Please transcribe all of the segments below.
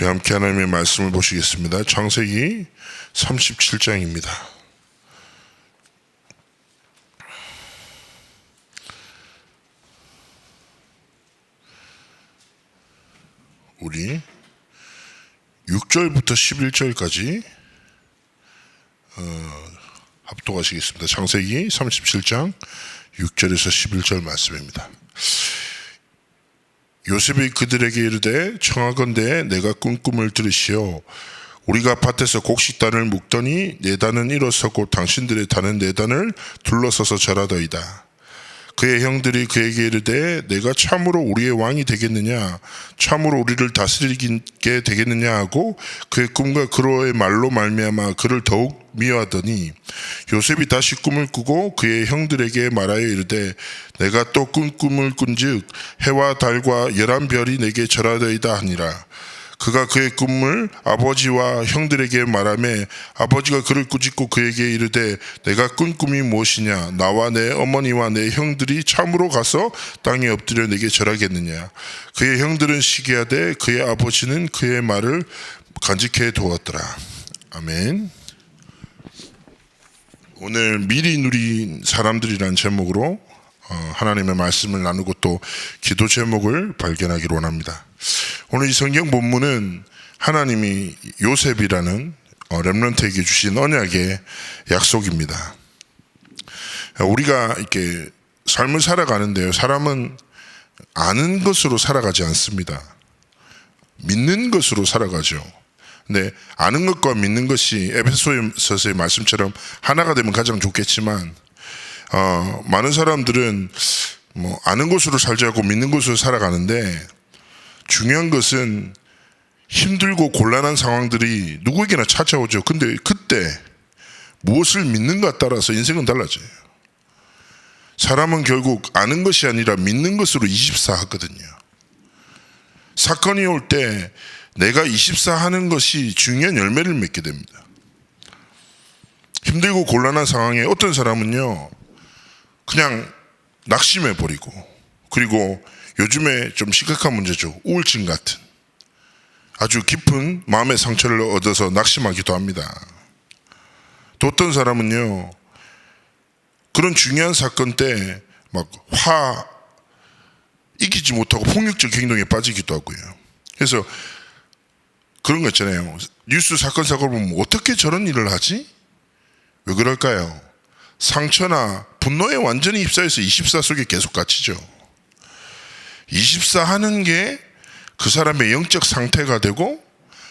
우리 함께 하나님의 말씀을 보시겠습니다. 창세기 37장입니다. 우리 6절부터 11절까지 합독하시겠습니다. 창세기 37장 6절에서 11절 말씀입니다. 요셉이 그들에게 이르되 청하건대 내가 꾼 꿈을 들으시오. 우리가 밭에서 곡식단을 묶더니 네 단은 일어서고 당신들의 단은 네 단을 둘러서서 절하더이다. 그의 형들이 그에게 이르되 내가 참으로 우리의 왕이 되겠느냐, 참으로 우리를 다스리게 되겠느냐 하고 그의 꿈과 그로의 말로 말미암아 그를 더욱 미워하더니 요셉이 다시 꿈을 꾸고 그의 형들에게 말하여 이르되 내가 또 꾼 꿈을 꾼즉 해와 달과 11별이 내게 절하더이다 하니라. 그가 그의 꿈을 아버지와 형들에게 말하매 아버지가 그를 꾸짖고 그에게 이르되 내가 꾼 꿈이 무엇이냐, 나와 내 어머니와 내 형들이 참으로 가서 땅에 엎드려 내게 절하겠느냐. 그의 형들은 시기하되 그의 아버지는 그의 말을 간직해 두었더라. 아멘. 오늘 미리 누린 사람들이란 제목으로 하나님의 말씀을 나누고 또 기도 제목을 발견하기를 원합니다. 오늘 이 성경 본문은 하나님이 요셉이라는 렘넌트에게 주신 언약의 약속입니다. 우리가 이렇게 삶을 살아가는데요, 사람은 아는 것으로 살아가지 않습니다. 믿는 것으로 살아가죠. 근데 아는 것과 믿는 것이 에베소서의 말씀처럼 하나가 되면 가장 좋겠지만 많은 사람들은 아는 것으로 살지 않고 믿는 것으로 살아가는데, 중요한 것은 힘들고 곤란한 상황들이 누구에게나 찾아오죠. 근데 그때 무엇을 믿는가에 따라서 인생은 달라져요. 사람은 결국 아는 것이 아니라 믿는 것으로 24 하거든요. 사건이 올 때 내가 24 하는 것이 중요한 열매를 맺게 됩니다. 힘들고 곤란한 상황에 어떤 사람은요 그냥 낙심해버리고, 그리고 요즘에 좀 심각한 문제죠. 우울증 같은 아주 깊은 마음의 상처를 얻어서 낙심하기도 합니다. 또 어떤 사람은요 그런 중요한 사건 때 막 이기지 못하고 폭력적 행동에 빠지기도 하고요. 그래서 그런 거 있잖아요. 뉴스 사건을 보면 어떻게 저런 일을 하지? 왜 그럴까요? 상처나 분노에 완전히 휩싸여서 24 속에 계속 갇히죠. 24 하는 게 그 사람의 영적 상태가 되고,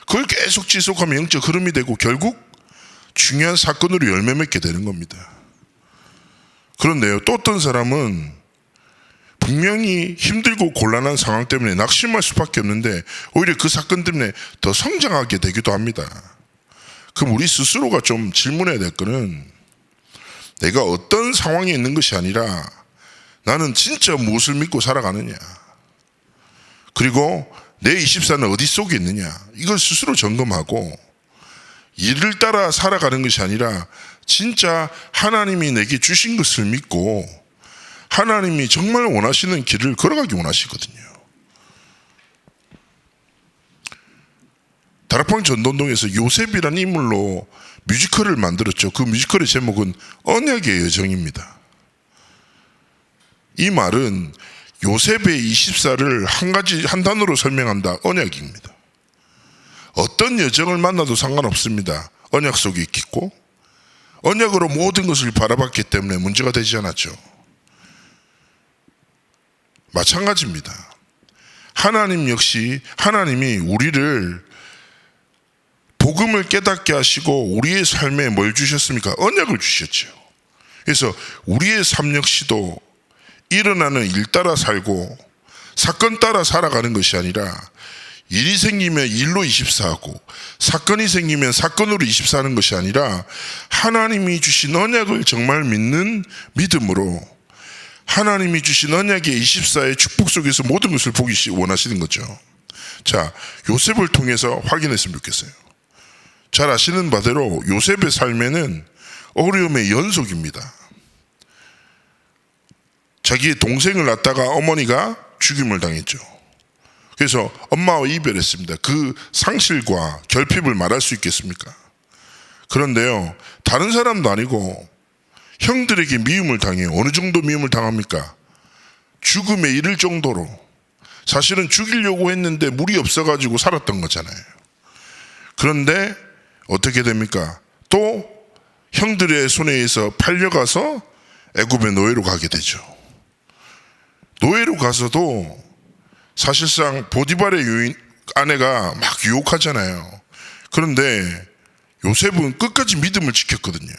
그걸 계속 지속하면 영적 흐름이 되고 결국 중요한 사건으로 열매 맺게 되는 겁니다. 그런데요, 또 어떤 사람은 분명히 힘들고 곤란한 상황 때문에 낙심할 수밖에 없는데 오히려 그 사건 때문에 더 성장하게 되기도 합니다. 그럼 우리 스스로가 좀 질문해야 될 거는, 내가 어떤 상황에 있는 것이 아니라 나는 진짜 무엇을 믿고 살아가느냐, 그리고 내 24는 어디 속에 있느냐, 이걸 스스로 점검하고 이를 따라 살아가는 것이 아니라 진짜 하나님이 내게 주신 것을 믿고 하나님이 정말 원하시는 길을 걸어가기 원하시거든요. 다락방 전도동에서 요셉이라는 인물로 뮤지컬을 만들었죠. 그 뮤지컬의 제목은 언약의 여정입니다. 이 말은 요셉의 24를 한 단어로 설명한다. 언약입니다. 어떤 여정을 만나도 상관없습니다. 언약 속에 있고 언약으로 모든 것을 바라봤기 때문에 문제가 되지 않았죠. 마찬가지입니다. 하나님 역시 하나님이 우리를 복음을 깨닫게 하시고 우리의 삶에 뭘 주셨습니까? 언약을 주셨죠. 그래서 우리의 삶 역시도 일어나는 일 따라 살고 사건 따라 살아가는 것이 아니라, 일이 생기면 일로 24하고 사건이 생기면 사건으로 24하는 것이 아니라 하나님이 주신 언약을 정말 믿는 믿음으로 하나님이 주신 언약의 24의 축복 속에서 모든 것을 보기 원하시는 거죠. 자, 요셉을 통해서 확인했으면 좋겠어요. 잘 아시는 바대로 요셉의 삶에는 어려움의 연속입니다. 자기의 동생을 낳다가 어머니가 죽임을 당했죠. 그래서 엄마와 이별했습니다. 그 상실과 결핍을 말할 수 있겠습니까? 그런데요, 다른 사람도 아니고 형들에게 미움을 당해요. 어느 정도 미움을 당합니까? 죽음에 이를 정도로. 사실은 죽이려고 했는데 물이 없어가지고 살았던 거잖아요. 그런데 어떻게 됩니까? 또 형들의 손에 의해서 팔려가서 애굽의 노예로 가게 되죠. 노예로 가서도 사실상 보디발의 아내가 막 유혹하잖아요. 그런데 요셉은 끝까지 믿음을 지켰거든요.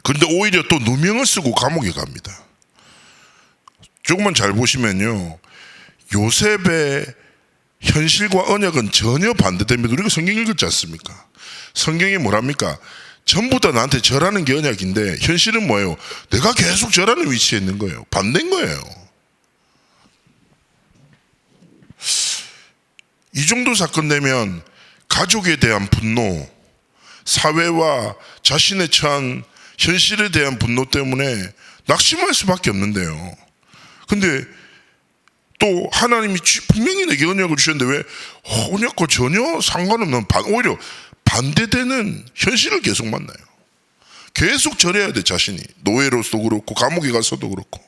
그런데 오히려 또 누명을 쓰고 감옥에 갑니다. 조금만 잘 보시면요, 요셉의 현실과 언약은 전혀 반대됩니다. 우리가 성경 읽었지 않습니까? 성경이 뭐랍니까? 전부 다 나한테 절하는 게 언약인데 현실은 뭐예요? 내가 계속 절하는 위치에 있는 거예요. 반대인 거예요. 이 정도 사건 되면 가족에 대한 분노, 사회와 자신의 처한 현실에 대한 분노 때문에 낙심할 수밖에 없는데요. 근데 또 하나님이 분명히 내게 언약을 주셨는데 왜 언약과 전혀 상관없는 오히려 반대되는 현실을 계속 만나요. 계속 절해야 돼, 자신이. 노예로서도 그렇고 감옥에 가서도 그렇고.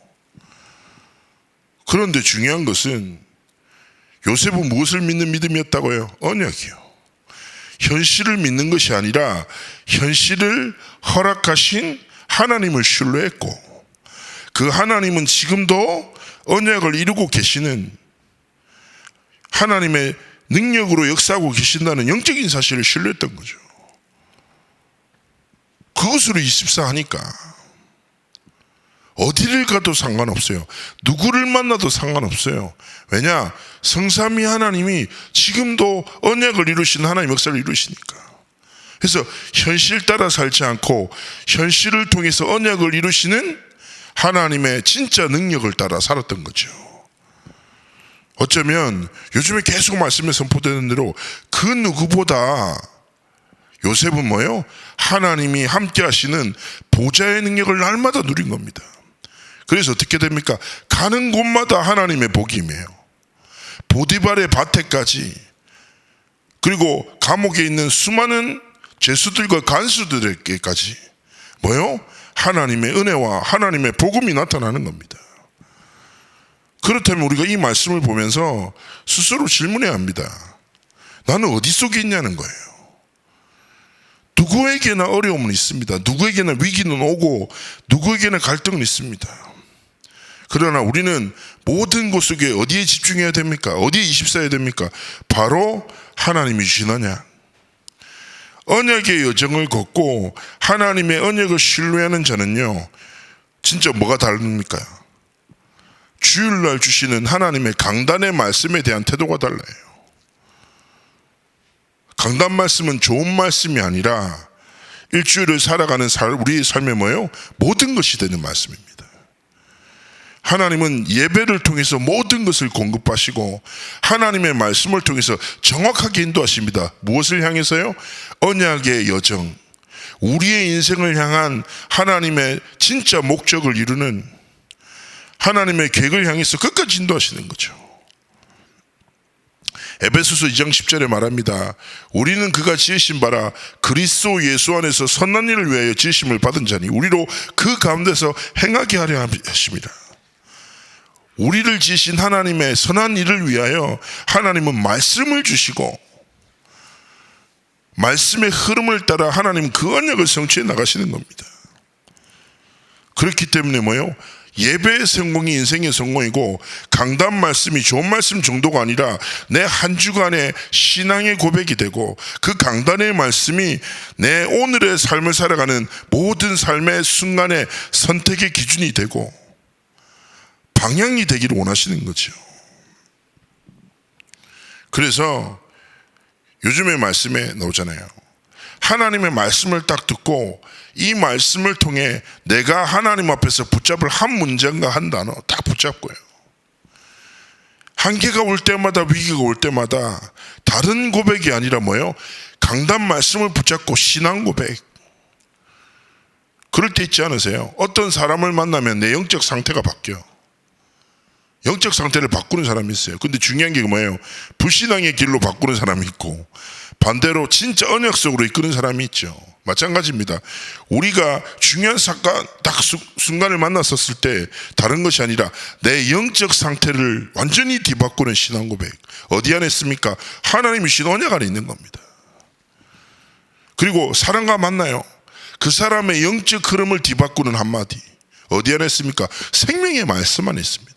그런데 중요한 것은 요셉은 무엇을 믿는 믿음이었다고요? 언약이요. 현실을 믿는 것이 아니라 현실을 허락하신 하나님을 신뢰했고, 그 하나님은 지금도 언약을 이루고 계시는 하나님의 능력으로 역사하고 계신다는 영적인 사실을 신뢰했던 거죠. 그것으로 24 하니까 어디를 가도 상관없어요. 누구를 만나도 상관없어요. 왜냐? 성삼위 하나님이 지금도 언약을 이루신 하나님 역사를 이루시니까. 그래서 현실 따라 살지 않고 현실을 통해서 언약을 이루시는 하나님의 진짜 능력을 따라 살았던 거죠. 어쩌면 요즘에 계속 말씀에 선포되는 대로 그 누구보다 요셉은 뭐예요? 하나님이 함께 하시는 보좌의 능력을 날마다 누린 겁니다. 그래서 어떻게 됩니까? 가는 곳마다 하나님의 복이 임해요. 보디발의 밭에까지, 그리고 감옥에 있는 수많은 죄수들과 간수들에게까지 뭐예요? 하나님의 은혜와 하나님의 복음이 나타나는 겁니다. 그렇다면 우리가 이 말씀을 보면서 스스로 질문해야 합니다. 나는 어디 속에 있냐는 거예요. 누구에게나 어려움은 있습니다. 누구에게나 위기는 오고 누구에게나 갈등은 있습니다. 그러나 우리는 모든 것 속에 어디에 집중해야 됩니까? 어디에 24해야 됩니까? 바로 하나님이 주신 언약. 언약의 여정을 걷고 하나님의 언약을 신뢰하는 자는요, 진짜 뭐가 다릅니까? 주일날 주시는 하나님의 강단의 말씀에 대한 태도가 달라요. 강단 말씀은 좋은 말씀이 아니라 일주일을 살아가는 우리의 삶에 뭐예요? 모든 것이 되는 말씀입니다. 하나님은 예배를 통해서 모든 것을 공급하시고 하나님의 말씀을 통해서 정확하게 인도하십니다. 무엇을 향해서요? 언약의 여정, 우리의 인생을 향한 하나님의 진짜 목적을 이루는 하나님의 계획을 향해서 끝까지 인도하시는 거죠. 에베소서 2장 10절에 말합니다. 우리는 그가 지으신 바라 그리스도 예수 안에서 선한 일을 위하여 지으심을 받은 자니 우리로 그 가운데서 행하게 하려 하십니다. 우리를 지으신 하나님의 선한 일을 위하여 하나님은 말씀을 주시고 말씀의 흐름을 따라 하나님은 그 언약을 성취해 나가시는 겁니다. 그렇기 때문에 뭐예요? 예배의 성공이 인생의 성공이고 강단 말씀이 좋은 말씀 정도가 아니라 내 한 주간의 신앙의 고백이 되고 그 강단의 말씀이 내 오늘의 삶을 살아가는 모든 삶의 순간의 선택의 기준이 되고 방향이 되기를 원하시는 거죠. 그래서 요즘의 말씀에 나오잖아요. 하나님의 말씀을 딱 듣고 이 말씀을 통해 내가 하나님 앞에서 붙잡을 한 문장과 한 단어 딱 붙잡고요. 한계가 올 때마다 위기가 올 때마다 다른 고백이 아니라 뭐예요? 강단 말씀을 붙잡고 신앙 고백. 그럴 때 있지 않으세요? 어떤 사람을 만나면 내 영적 상태가 바뀌어. 영적 상태를 바꾸는 사람이 있어요. 근데 중요한 게 뭐예요? 불신앙의 길로 바꾸는 사람이 있고 반대로 진짜 언약 속으로 이끄는 사람이 있죠. 마찬가지입니다. 우리가 중요한 사건 딱 순간을 만났었을 때 다른 것이 아니라 내 영적 상태를 완전히 뒤바꾸는 신앙 고백. 어디 안에 있습니까? 하나님의 신 언약 안에 있는 겁니다. 그리고 사람과 만나요. 그 사람의 영적 흐름을 뒤바꾸는 한마디. 어디 안에 있습니까? 생명의 말씀 안에 있습니다.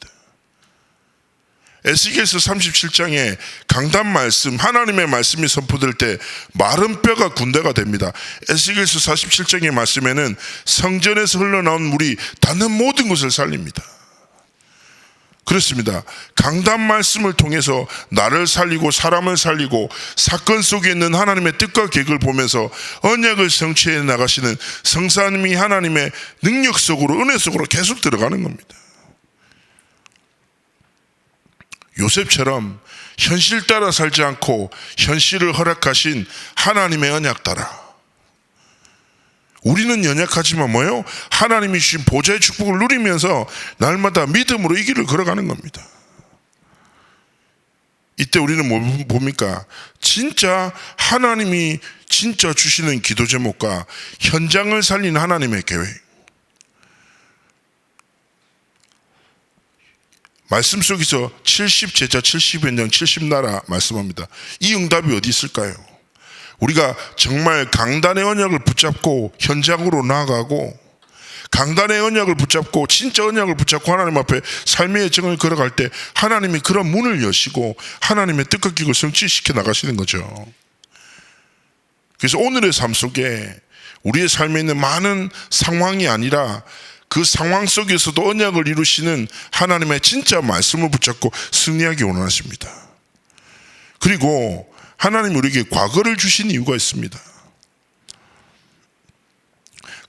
에스겔서 37장에 강단 말씀, 하나님의 말씀이 선포될 때 마른 뼈가 군대가 됩니다. 에스겔서 47장의 말씀에는 성전에서 흘러나온 물이 닿는 모든 것을 살립니다. 그렇습니다. 강단 말씀을 통해서 나를 살리고 사람을 살리고 사건 속에 있는 하나님의 뜻과 계획을 보면서 언약을 성취해 나가시는 성사님이 하나님의 능력 속으로, 은혜 속으로 계속 들어가는 겁니다. 요셉처럼 현실 따라 살지 않고 현실을 허락하신 하나님의 언약 따라. 우리는 연약하지만 뭐예요? 하나님이 주신 보좌의 축복을 누리면서 날마다 믿음으로 이 길을 걸어가는 겁니다. 이때 우리는 뭡니까? 진짜 하나님이 진짜 주시는 기도 제목과 현장을 살리는 하나님의 계획. 말씀 속에서 70제자 70연장 70나라 말씀합니다. 이 응답이 어디 있을까요? 우리가 정말 강단의 언약을 붙잡고 현장으로 나아가고 강단의 언약을 붙잡고 진짜 언약을 붙잡고 하나님 앞에 삶의 여정을 걸어갈 때 하나님이 그런 문을 여시고 하나님의 뜻과 계획을 성취시켜 나가시는 거죠. 그래서 오늘의 삶 속에 우리의 삶에 있는 많은 상황이 아니라 그 상황 속에서도 언약을 이루시는 하나님의 진짜 말씀을 붙잡고 승리하기 원하십니다. 그리고 하나님 우리에게 과거를 주신 이유가 있습니다.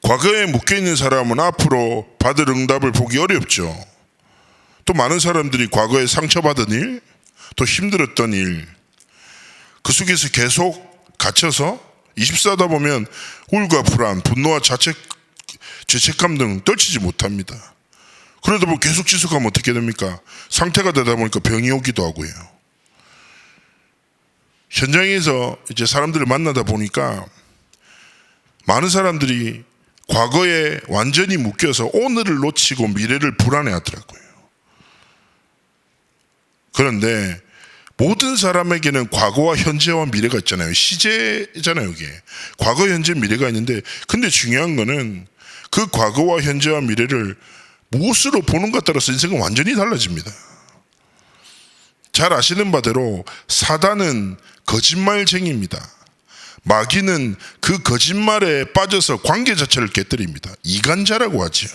과거에 묶여있는 사람은 앞으로 받을 응답을 보기 어렵죠. 또 많은 사람들이 과거에 상처받은 일, 또 힘들었던 일, 그 속에서 계속 갇혀서 24다 보면 우울과 불안, 분노와 죄책감 등 떨치지 못합니다. 그러다 보면 계속 지속하면 어떻게 됩니까? 상태가 되다 보니까 병이 오기도 하고요. 현장에서 이제 사람들을 만나다 보니까 많은 사람들이 과거에 완전히 묶여서 오늘을 놓치고 미래를 불안해 하더라고요. 그런데 모든 사람에게는 과거와 현재와 미래가 있잖아요. 시제잖아요, 이게. 과거, 현재, 미래가 있는데, 근데 중요한 거는 그 과거와 현재와 미래를 무엇으로 보는가에 따라서 인생은 완전히 달라집니다. 잘 아시는 바대로 사단은 거짓말쟁이입니다. 마귀는 그 거짓말에 빠져서 관계 자체를 깨뜨립니다. 이간자라고 하지요.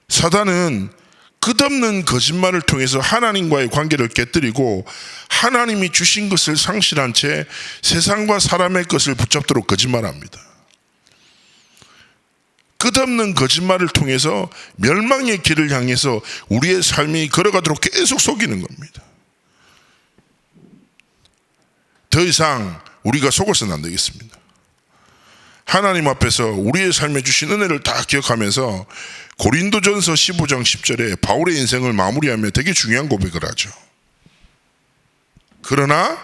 사단은 끝없는 거짓말을 통해서 하나님과의 관계를 깨뜨리고 하나님이 주신 것을 상실한 채 세상과 사람의 것을 붙잡도록 거짓말합니다. 끝없는 거짓말을 통해서 멸망의 길을 향해서 우리의 삶이 걸어가도록 계속 속이는 겁니다. 더 이상 우리가 속아서는 안 되겠습니다. 하나님 앞에서 우리의 삶에 주신 은혜를 다 기억하면서 고린도전서 15장 10절에 바울의 인생을 마무리하며 되게 중요한 고백을 하죠. 그러나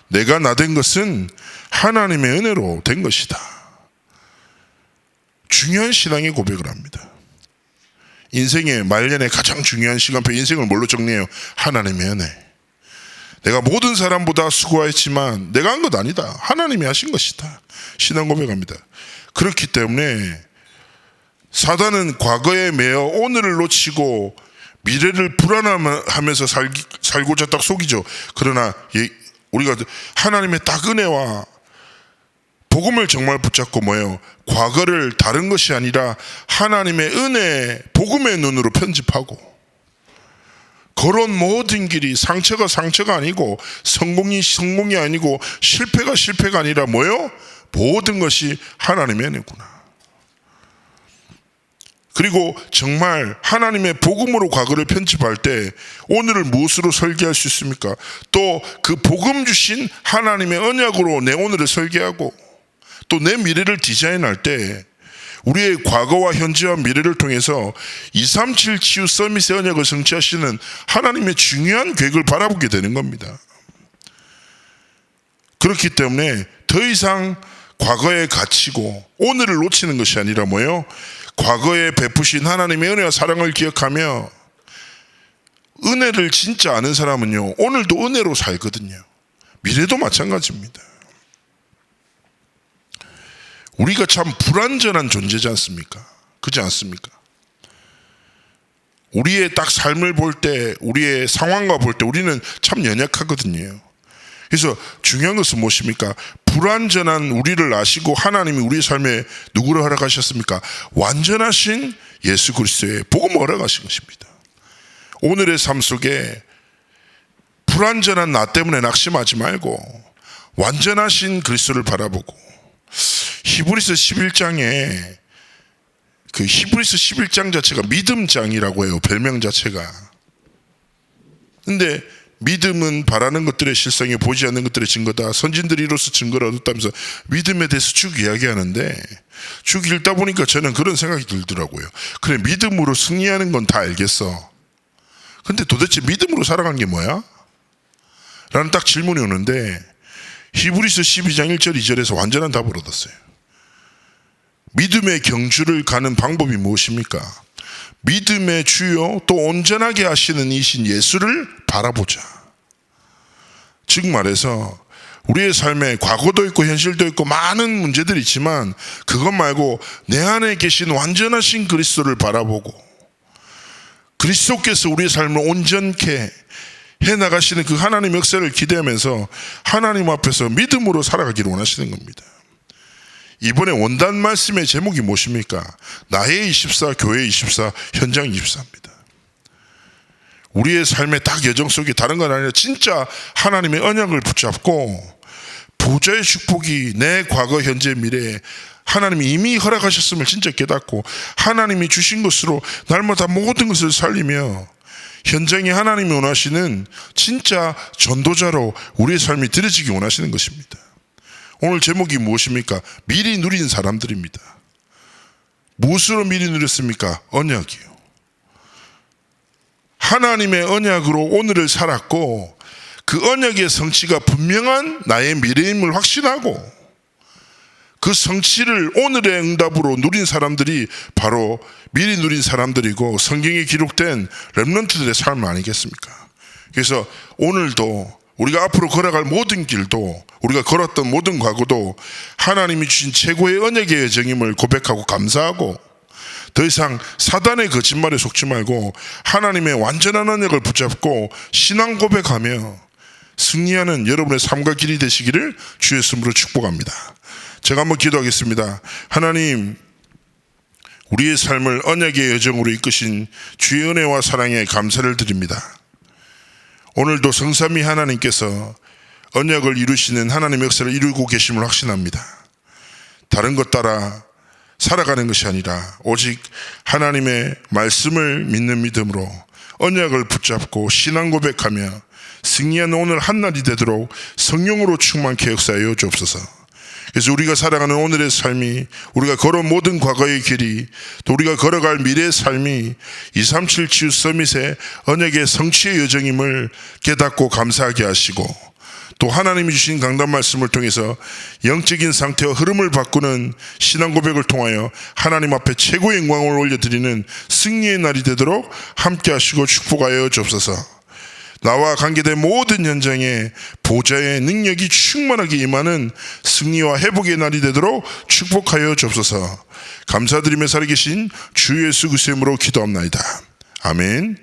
내가 나된 것은 하나님의 은혜로 된 것이다. 중요한 신앙의 고백을 합니다. 인생의 말년에 가장 중요한 시간표, 인생을 뭘로 정리해요? 하나님의 은혜. 내가 모든 사람보다 수고했지만 내가 한 것 아니다. 하나님이 하신 것이다. 신앙 고백합니다. 그렇기 때문에 사단은 과거에 매여 오늘을 놓치고 미래를 불안하면서 살고자 딱 속이죠. 그러나 우리가 하나님의 딱 은혜와 복음을 정말 붙잡고 뭐예요? 과거를 다른 것이 아니라 하나님의 은혜, 복음의 눈으로 편집하고 걸어온 모든 길이 상처가 아니고 성공이 아니고 실패가 아니라 뭐예요? 모든 것이 하나님의 은혜구나. 그리고 정말 하나님의 복음으로 과거를 편집할 때 오늘을 무엇으로 설계할 수 있습니까? 또 그 복음 주신 하나님의 언약으로 내 오늘을 설계하고 또 내 미래를 디자인할 때 우리의 과거와 현재와 미래를 통해서 237 치유 서밋의 언약을 성취하시는 하나님의 중요한 계획을 바라보게 되는 겁니다. 그렇기 때문에 더 이상 과거에 갇히고 오늘을 놓치는 것이 아니라 뭐예요? 과거에 베푸신 하나님의 은혜와 사랑을 기억하며 은혜를 진짜 아는 사람은요, 오늘도 은혜로 살거든요. 미래도 마찬가지입니다. 우리가 참 불완전한 존재지 않습니까? 그렇지 않습니까? 우리의 딱 삶을 볼 때, 우리의 상황과 볼 때 우리는 참 연약하거든요. 그래서 중요한 것은 무엇입니까? 불완전한 우리를 아시고 하나님이 우리 삶에 누구를 허락하셨습니까? 완전하신 예수 그리스도의 복음을 허락하신 것입니다. 오늘의 삶 속에 불완전한 나 때문에 낙심하지 말고 완전하신 그리스도를 바라보고, 히브리서 11장에 그 히브리서 11장 자체가 믿음장이라고 해요. 별명 자체가. 근데 믿음은 바라는 것들의 실상이 보이지 않는 것들의 증거다. 선진들이 이로써 증거를 얻었다면서 믿음에 대해서 쭉 이야기하는데, 쭉 읽다 보니까 저는 그런 생각이 들더라고요. 그래, 믿음으로 승리하는 건 다 알겠어. 근데 도대체 믿음으로 살아간 게 뭐야? 라는 딱 질문이 오는데, 히브리서 12장 1절 2절에서 완전한 답을 얻었어요. 믿음의 경주를 가는 방법이 무엇입니까? 믿음의 주요 또 온전하게 하시는 이신 예수를 바라보자. 즉 말해서 우리의 삶에 과거도 있고 현실도 있고 많은 문제들이 있지만, 그것 말고 내 안에 계신 완전하신 그리스도를 바라보고 그리스도께서 우리의 삶을 온전케 해나가시는 그 하나님의 역사를 기대하면서 하나님 앞에서 믿음으로 살아가기를 원하시는 겁니다. 이번에 원단 말씀의 제목이 무엇입니까? 나의 24, 교회 24, 현장 24입니다. 우리의 삶의 딱 여정 속에 다른 건 아니라 진짜 하나님의 언약을 붙잡고 보좌의 축복이 내 과거, 현재, 미래에 하나님이 이미 허락하셨음을 진짜 깨닫고 하나님이 주신 것으로 날마다 모든 것을 살리며 현장에 하나님이 원하시는 진짜 전도자로 우리의 삶이 드려지기 원하시는 것입니다. 오늘 제목이 무엇입니까? 미리 누린 사람들입니다. 무엇으로 미리 누렸습니까? 언약이요. 하나님의 언약으로 오늘을 살았고, 그 언약의 성취가 분명한 나의 미래임을 확신하고 그 성취를 오늘의 응답으로 누린 사람들이 바로 미리 누린 사람들이고 성경에 기록된 렘넌트들의 삶 아니겠습니까? 그래서 오늘도 우리가 앞으로 걸어갈 모든 길도, 우리가 걸었던 모든 과거도 하나님이 주신 최고의 언약의 여정임을 고백하고 감사하고, 더 이상 사단의 거짓말에 속지 말고 하나님의 완전한 언약을 붙잡고 신앙 고백하며 승리하는 여러분의 삶과 길이 되시기를 주의 이름으로 축복합니다. 제가 한번 기도하겠습니다. 하나님, 우리의 삶을 언약의 여정으로 이끄신 주의 은혜와 사랑에 감사를 드립니다. 오늘도 성삼위 하나님께서 언약을 이루시는 하나님의 역사를 이루고 계심을 확신합니다. 다른 것 따라 살아가는 것이 아니라 오직 하나님의 말씀을 믿는 믿음으로 언약을 붙잡고 신앙 고백하며 승리하는 오늘 한날이 되도록 성령으로 충만케 역사하여 주옵소서. 그래서 우리가 살아가는 오늘의 삶이, 우리가 걸어온 모든 과거의 길이, 또 우리가 걸어갈 미래의 삶이 237 치유 서밋의 언약의 성취의 여정임을 깨닫고 감사하게 하시고, 또 하나님이 주신 강단 말씀을 통해서 영적인 상태와 흐름을 바꾸는 신앙 고백을 통하여 하나님 앞에 최고의 영광을 올려드리는 승리의 날이 되도록 함께 하시고 축복하여 주옵소서. 나와 관계된 모든 현장에 보좌의 능력이 충만하게 임하는 승리와 회복의 날이 되도록 축복하여 주옵소서. 감사드리며 살아계신 주 예수 그리스도의 이름으로 기도합나이다. 아멘.